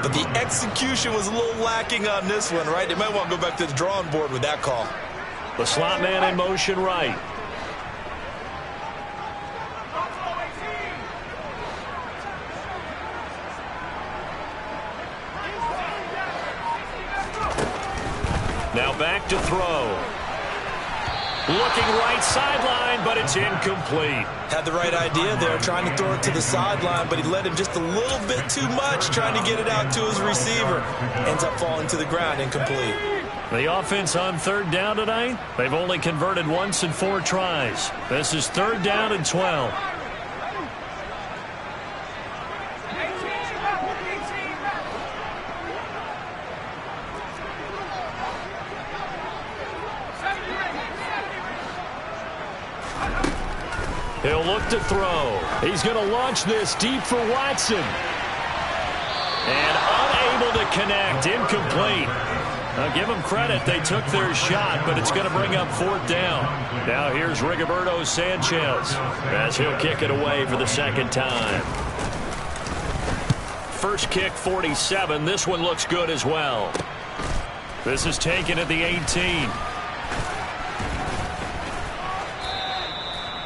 But the execution was a little lacking on this one, right? They might want to go back to the drawing board with that call. The slot man in motion right. Now back to throw. Looking right sideline, but it's incomplete. Had the right idea there, trying to throw it to the sideline, but he led him just a little bit too much, trying to get it out to his receiver. Ends up falling to the ground, incomplete. The offense on third down tonight, they've only converted once in 4 tries. This is 3rd down and 12. He'll look to throw. He's going to launch this deep for Watson. And unable to connect. Incomplete. Now give them credit. They took their shot, but it's going to bring up 4th down. Now here's Rigoberto Sanchez as he'll kick it away for the 2nd time. First kick, 47. This one looks good as well. This is taken at the 18.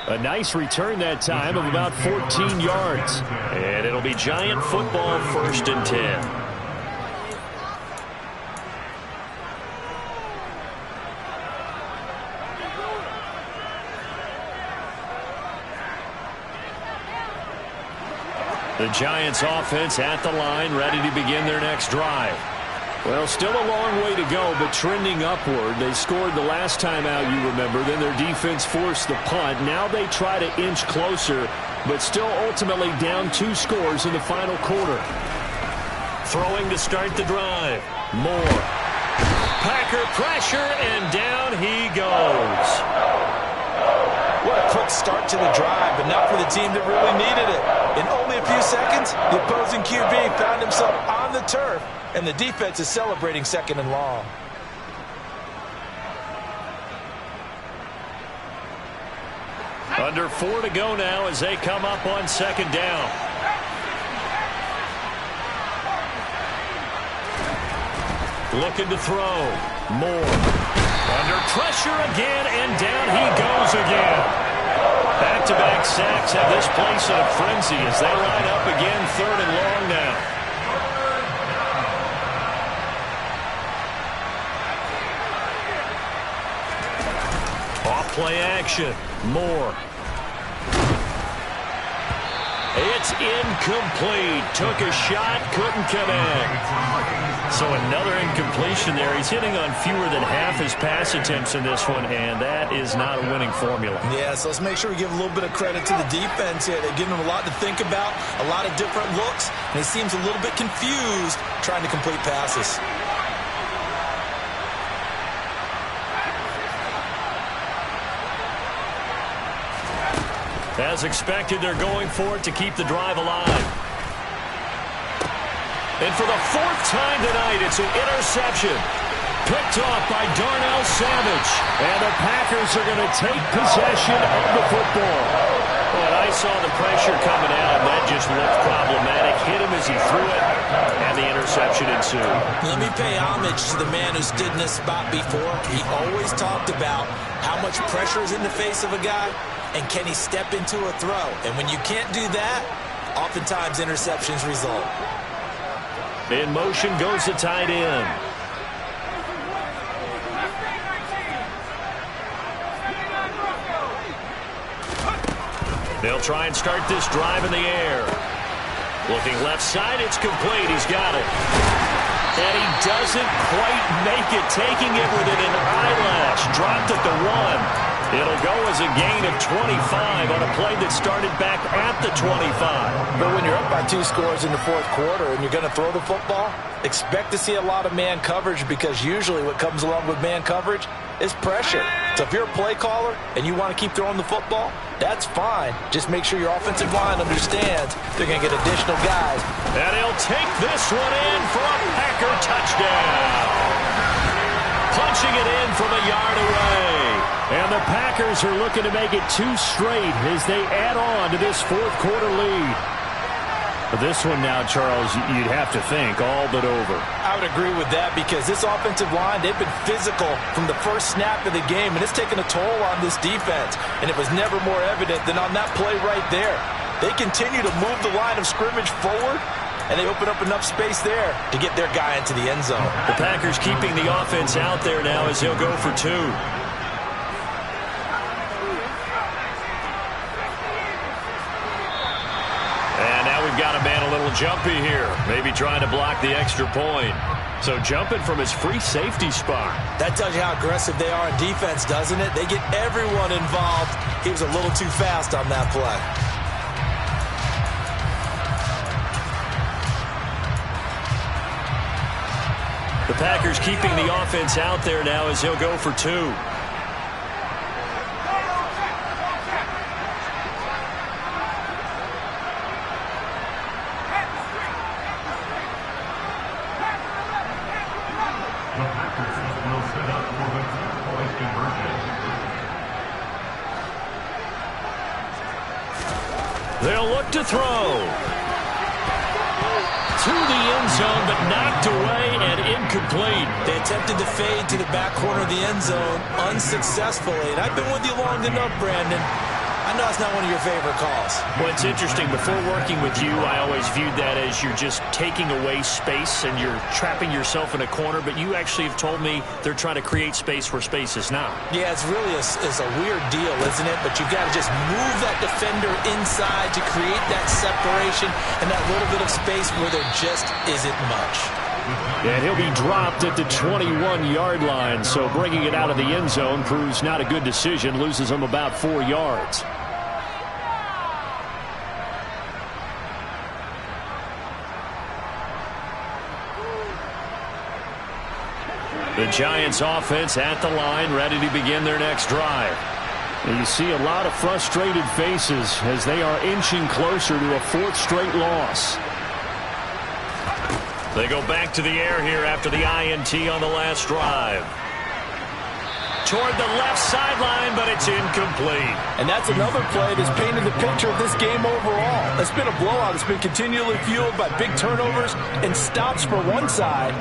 A nice return that time of about 14 yards. And it'll be Giant football, 1st and 10. The Giants offense at the line, ready to begin their next drive. Well, still a long way to go, but trending upward. They scored the last time out, you remember. Then their defense forced the punt. Now they try to inch closer, but still ultimately down 2 scores in the final quarter. Throwing to start the drive. Moore. Packer pressure, and down he goes. What a quick start to the drive, but not for the team that really needed it. In only a few seconds, the opposing QB found himself on the turf, and the defense is celebrating 2nd and long. Under 4 to go now as they come up on 2nd down. Looking to throw. Moore. Under pressure again, and down he goes again. Back-to-back sacks have this place in a frenzy as they line up again 3rd and long now. Off-play action. Moore. It's incomplete. Took a shot, couldn't connect. So another incompletion there. He's hitting on fewer than half his pass attempts in this one, and that is not a winning formula. Yeah, so let's make sure we give a little bit of credit to the defense here. They've given him a lot to think about, a lot of different looks, and he seems a little bit confused trying to complete passes. As expected, they're going for it to keep the drive alive. And for the 4th time tonight, it's an interception. Picked off by Darnell Savage. And the Packers are going to take possession of the football. But I saw the pressure coming out, and that just looked problematic. Hit him as he threw it, and the interception ensued. Let me pay homage to the man who stood in this spot before. He always talked about how much pressure is in the face of a guy, and can he step into a throw. And when you can't do that, oftentimes interceptions result. In motion goes the tight end. They'll try and start this drive in the air. Looking left side, it's complete. He's got it. And he doesn't quite make it, taking it within an eyelash. Dropped at the 1. It'll go as a gain of 25 on a play that started back at the 25. But when you're up by 2 scores in the 4th quarter and you're going to throw the football, expect to see a lot of man coverage, because usually what comes along with man coverage is pressure. So if you're a play caller and you want to keep throwing the football, that's fine. Just make sure your offensive line understands they're going to get additional guys. And he'll take this one in for a Packer touchdown. Punching it in from a yard away. And the Packers are looking to make it 2 straight as they add on to this 4th quarter lead. But this one now, Charles, you'd have to think all but over. I would agree with that, because this offensive line, they've been physical from the first snap of the game, and it's taken a toll on this defense. And it was never more evident than on that play right there. They continue to move the line of scrimmage forward, and they open up enough space there to get their guy into the end zone. The Packers keeping the offense out there now as they'll go for 2. little jumpy here. Maybe trying to block the extra point. So jumping from his free safety spot. That tells you how aggressive they are in defense, doesn't it? They get everyone involved. He was a little too fast on that play. The Packers keeping the offense out there now as he'll go for 2. They'll look to throw. To the end zone, but knocked away and incomplete. They attempted to fade to the back corner of the end zone unsuccessfully. And I've been with you long enough, Brandon. I know it's not one of your favorite calls. Well, it's interesting. Before working with you, I always viewed that as you're just taking away space and you're trapping yourself in a corner. But you actually have told me they're trying to create space where space is not. Yeah, it's really a weird deal, isn't it? But you've got to just move that defender inside to create that separation and that little bit of space where there just isn't much. And he'll be dropped at the 21-yard line. So bringing it out of the end zone proves not a good decision. Loses him about 4 yards. The Giants offense at the line, ready to begin their next drive. And you see a lot of frustrated faces as they are inching closer to a 4th straight loss. They go back to the air here after the INT on the last drive. Toward the left sideline, but it's incomplete. And that's another play that's painted the picture of this game overall. It's been a blowout. It's been continually fueled by big turnovers and stops for one side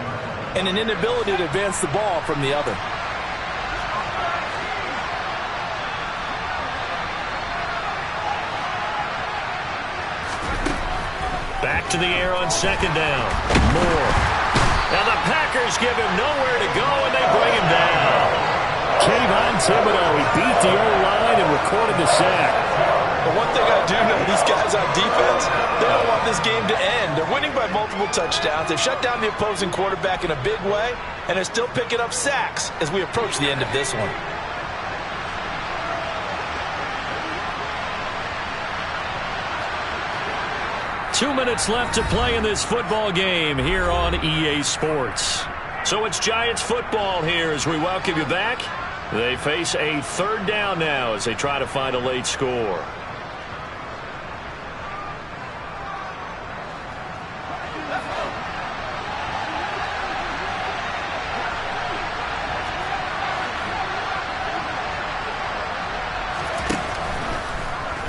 and an inability to advance the ball from the other. Back to the air on 2nd down. Moore. Now the Packers give him nowhere to go, and they bring him down. Kayvon Thibodeau, he beat the O-line and recorded the sack. But one thing I do know, these guys on defense, they don't want this game to end. They're winning by multiple touchdowns. They've shut down the opposing quarterback in a big way, and they're still picking up sacks as we approach the end of this one. Two minutes left to play in this football game here on EA Sports. So it's Giants football here as we welcome you back. They face a 3rd down now as they try to find a late score.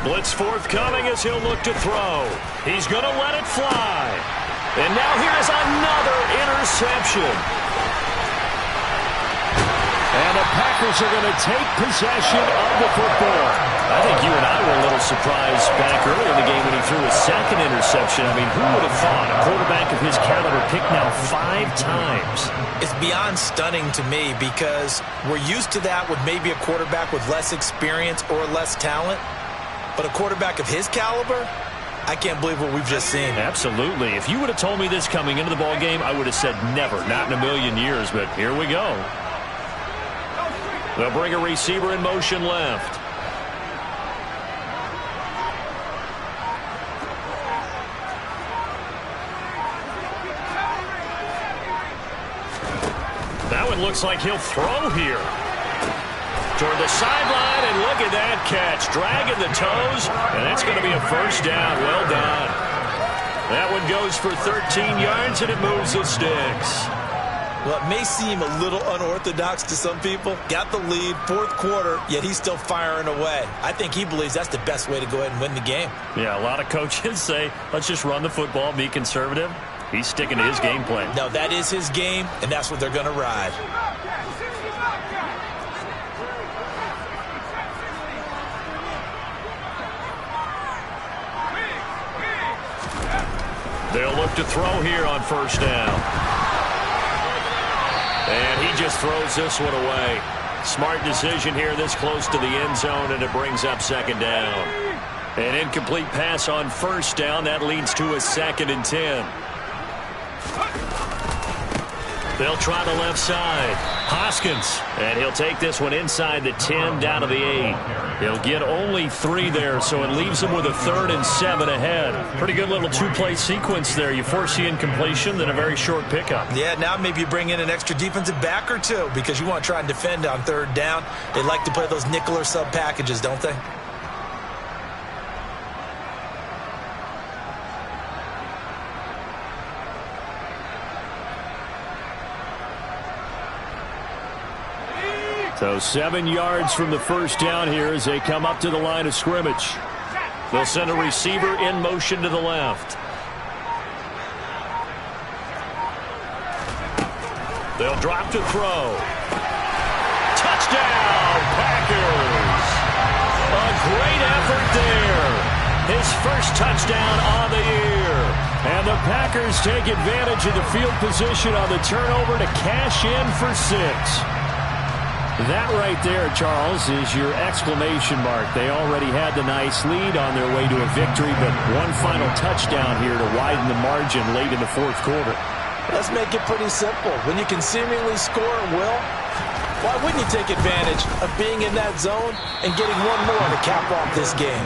Blitz forthcoming as he'll look to throw. He's going to let it fly. And now here's another interception. And the Packers are going to take possession of the football. I think you and I were a little surprised back early in the game when he threw his 2nd interception. I mean, who would have thought a quarterback of his caliber picked now 5 times? It's beyond stunning to me because we're used to that with maybe a quarterback with less experience or less talent. But a quarterback of his caliber, I can't believe what we've just seen. Absolutely. If you would have told me this coming into the ball game, I would have said never, not in a million years. But here we go. They'll bring a receiver in motion left. That one looks like he'll throw here. Toward the sideline, and look at that catch. Dragging the toes, and that's going to be a 1st down. Well done. That one goes for 13 yards, and it moves the sticks. Well, it may seem a little unorthodox to some people. Got the lead, 4th quarter, yet he's still firing away. I think he believes that's the best way to go ahead and win the game. Yeah, a lot of coaches say, let's just run the football, be conservative. He's sticking to his game plan. No, that is his game, and that's what they're going to ride. They'll look to throw here on 1st down. And he just throws this one away. Smart decision here this close to the end zone, and it brings up 2nd down. An incomplete pass on first down. That leads to a 2nd and 10. They'll try the left side. Hoskins. And he'll take this one inside the 10 down to the 8. He'll get only 3 there, so it leaves him with a 3rd and 7 ahead. Pretty good little 2-play sequence there. You force the incompletion, then a very short pickup. Yeah, now maybe you bring in an extra defensive back or two because you want to try and defend on 3rd down. They like to play those nickel or sub packages, don't they? So 7 yards from the first down here as they come up to the line of scrimmage. They'll send a receiver in motion to the left. They'll drop to throw. Touchdown, Packers! A great effort there. His first touchdown on the year. And the Packers take advantage of the field position on the turnover to cash in for 6. That right there, Charles, is your exclamation mark. They already had the nice lead on their way to a victory, but one final touchdown here to widen the margin late in the 4th quarter. Let's make it pretty simple. When you can seemingly score at will, why wouldn't you take advantage of being in that zone and getting one more to cap off this game?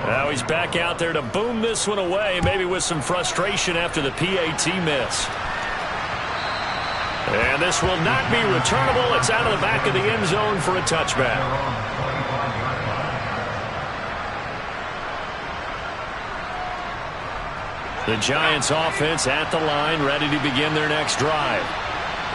Now he's back out there to boom this one away, maybe with some frustration after the PAT miss. And this will not be returnable. It's out of the back of the end zone for a touchback. The Giants offense at the line, ready to begin their next drive.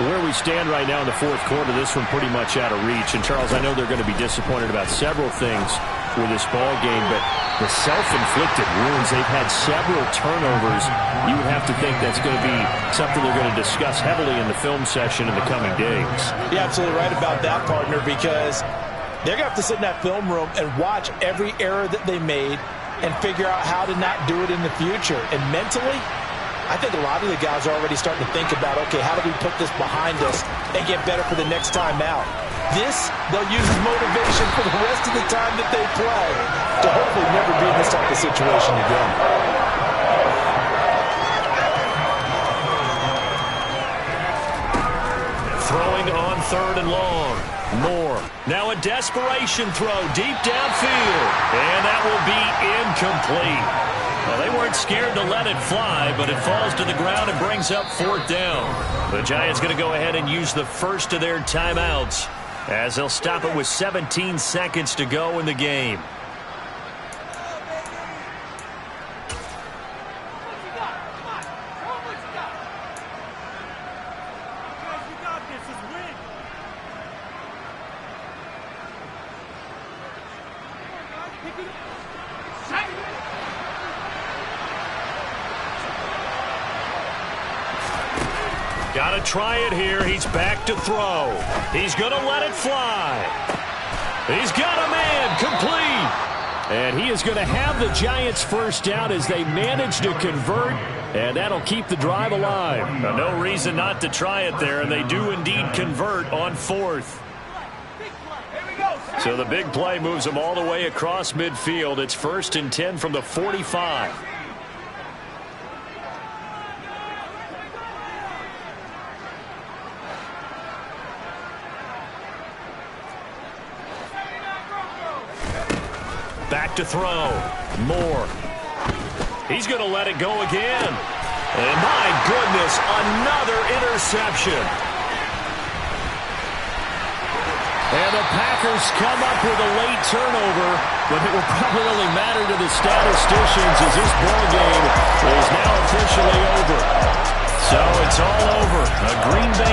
Where we stand right now in the 4th quarter, this one pretty much out of reach. And, Charles, I know they're going to be disappointed about several things with this ball game, but the self-inflicted wounds, they've had several turnovers. You would have to think that's going to be something they're going to discuss heavily in the film session in the coming days. You're absolutely right about that, partner, because they're going to have to sit in that film room and watch every error that they made and figure out how to not do it in the future. And mentally, I think a lot of the guys are already starting to think about, okay, how do we put this behind us and get better for the next time out? This, they'll use as motivation for the rest of the time that they play to hopefully never be in this type of situation again. Throwing on 3rd and long. Moore. Now a desperation throw deep downfield. And that will be incomplete. Well, they weren't scared to let it fly, but it falls to the ground and brings up 4th down. The Giants going to go ahead and use the first of their timeouts as they'll stop it with 17 seconds to go in the game. Got to try it here. He's back to throw. He's going to let it fly. He's got a man complete. And he is going to have the Giants first down as they manage to convert. And that'll keep the drive alive. Now, no reason not to try it there. And they do indeed convert on 4th. So the big play moves them all the way across midfield. It's 1st and 10 from the 45. Back to throw. Moore. He's going to let it go again. And my goodness, another interception. And the Packers come up with a late turnover, but it will probably only matter to the statisticians as this ball game is now officially over. So it's all over. A Green Bay